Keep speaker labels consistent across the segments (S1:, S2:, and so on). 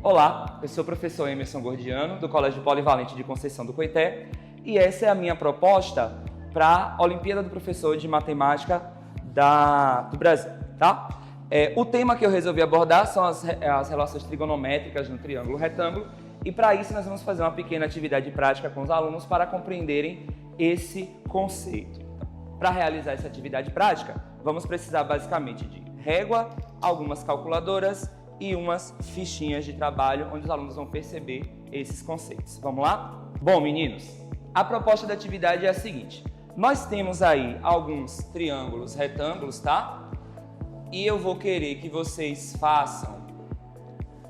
S1: Olá, eu sou o professor Emerson Gordiano, do Colégio Polivalente de Conceição do Coité, e essa é a minha proposta para a Olimpíada do Professor de Matemática do Brasil, tá? O tema que eu resolvi abordar são as relações trigonométricas no triângulo retângulo, e para isso nós vamos fazer uma pequena atividade prática com os alunos para compreenderem esse conceito. Para realizar essa atividade prática, vamos precisar basicamente de régua, algumas calculadoras e umas fichinhas de trabalho onde os alunos vão perceber esses conceitos. Vamos lá? Bom, meninos, a proposta da atividade é a seguinte. Nós temos aí alguns triângulos retângulos, tá? E eu vou querer que vocês façam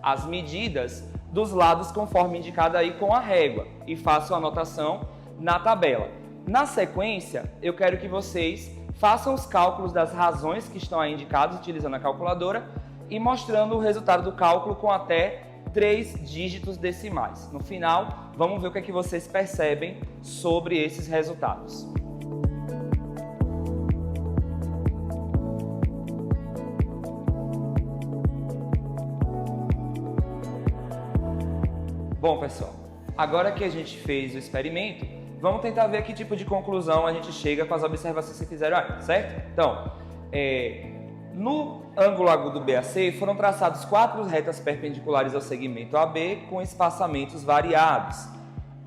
S1: as medidas dos lados conforme indicado aí com a régua e façam a anotação na tabela. Na sequência, eu quero que vocês façam os cálculos das razões que estão aí indicadas utilizando a calculadora e mostrando o resultado do cálculo com até 3 dígitos decimais. No final, vamos ver o que é que vocês percebem sobre esses resultados. Bom, pessoal, agora que a gente fez o experimento, vamos tentar ver que tipo de conclusão a gente chega com as observações que fizeram aí, certo? Então, no ângulo agudo BAC foram traçados 4 retas perpendiculares ao segmento AB com espaçamentos variados.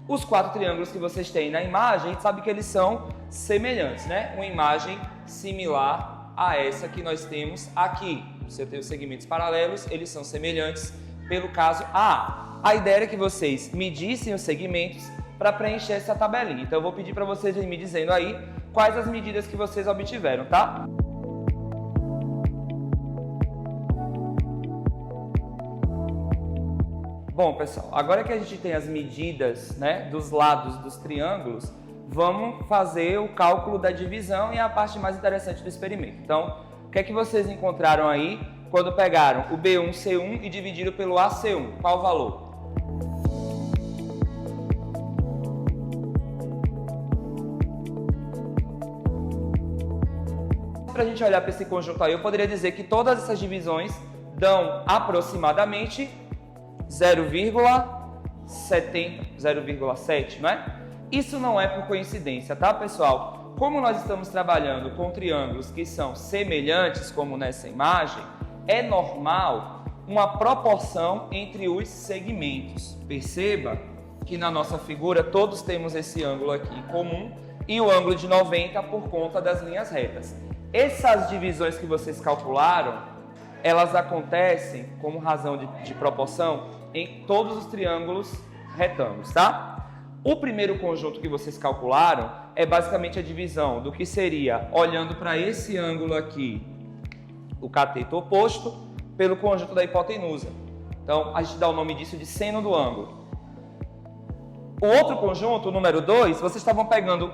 S1: Os 4 triângulos que vocês têm na imagem, a gente sabe que eles são semelhantes, né? Uma imagem similar a essa que nós temos aqui. Se eu tenho segmentos paralelos, eles são semelhantes pelo caso A. A ideia era que vocês medissem os segmentos para preencher essa tabelinha. Então eu vou pedir para vocês me dizendo aí quais as medidas que vocês obtiveram, tá? Bom, pessoal, agora que a gente tem as medidas, né, dos lados dos triângulos, vamos fazer o cálculo da divisão e a parte mais interessante do experimento. Então, o que é que vocês encontraram aí quando pegaram o B1C1 e dividiram pelo AC1? Qual o valor? Para a gente olhar para esse conjunto aí, eu poderia dizer que todas essas divisões dão aproximadamente 0,7, não é? Isso não é por coincidência, tá, pessoal? Como nós estamos trabalhando com triângulos que são semelhantes, como nessa imagem, é normal uma proporção entre os segmentos. Perceba que na nossa figura todos temos esse ângulo aqui em comum e o ângulo de 90 por conta das linhas retas. Essas divisões que vocês calcularam, elas acontecem como razão de proporção em todos os triângulos retângulos, tá? O primeiro conjunto que vocês calcularam é basicamente a divisão do que seria, olhando para esse ângulo aqui, o cateto oposto, pelo conjunto da hipotenusa. Então, a gente dá o nome disso de seno do ângulo. O outro conjunto, o número 2, vocês estavam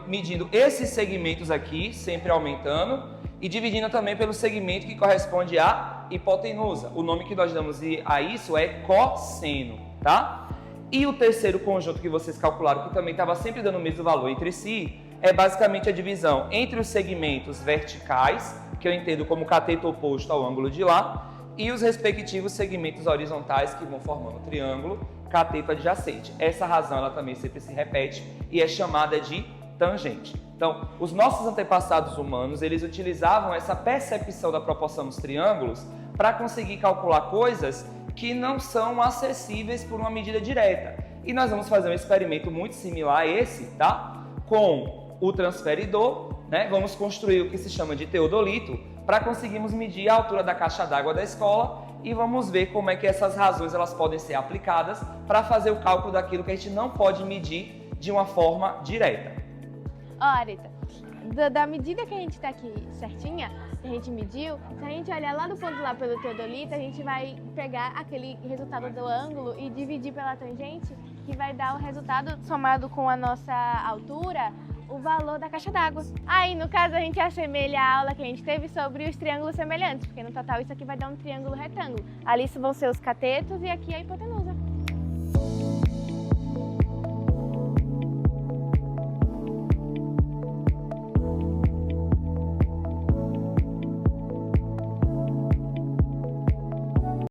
S1: medindo esses segmentos aqui, sempre aumentando, e dividindo também pelo segmento que corresponde à hipotenusa. O nome que nós damos a isso é cosseno, tá? E o terceiro conjunto que vocês calcularam, que também estava sempre dando o mesmo valor entre si, é basicamente a divisão entre os segmentos verticais, que eu entendo como cateto oposto ao ângulo de lá, e os respectivos segmentos horizontais que vão formando o triângulo cateto adjacente. Essa razão ela também sempre se repete e é chamada de tangente. Então, os nossos antepassados humanos, eles utilizavam essa percepção da proporção dos triângulos para conseguir calcular coisas que não são acessíveis por uma medida direta. E nós vamos fazer um experimento muito similar a esse, tá? Com o transferidor, né? Vamos construir o que se chama de teodolito para conseguirmos medir a altura da caixa d'água da escola e vamos ver como é que essas razões elas podem ser aplicadas para fazer o cálculo daquilo que a gente não pode medir de uma forma direta.
S2: Ó, Arita, da medida que a gente tá aqui certinha, que a gente mediu, se a gente olhar lá do ponto lá pelo teodolito, a gente vai pegar aquele resultado do ângulo e dividir pela tangente, que vai dar o resultado somado com a nossa altura, o valor da caixa d'água. Aí, no caso, a gente assemelha a aula que a gente teve sobre os triângulos semelhantes, porque no total isso aqui vai dar um triângulo retângulo. Ali vão ser os catetos e aqui a hipotenusa.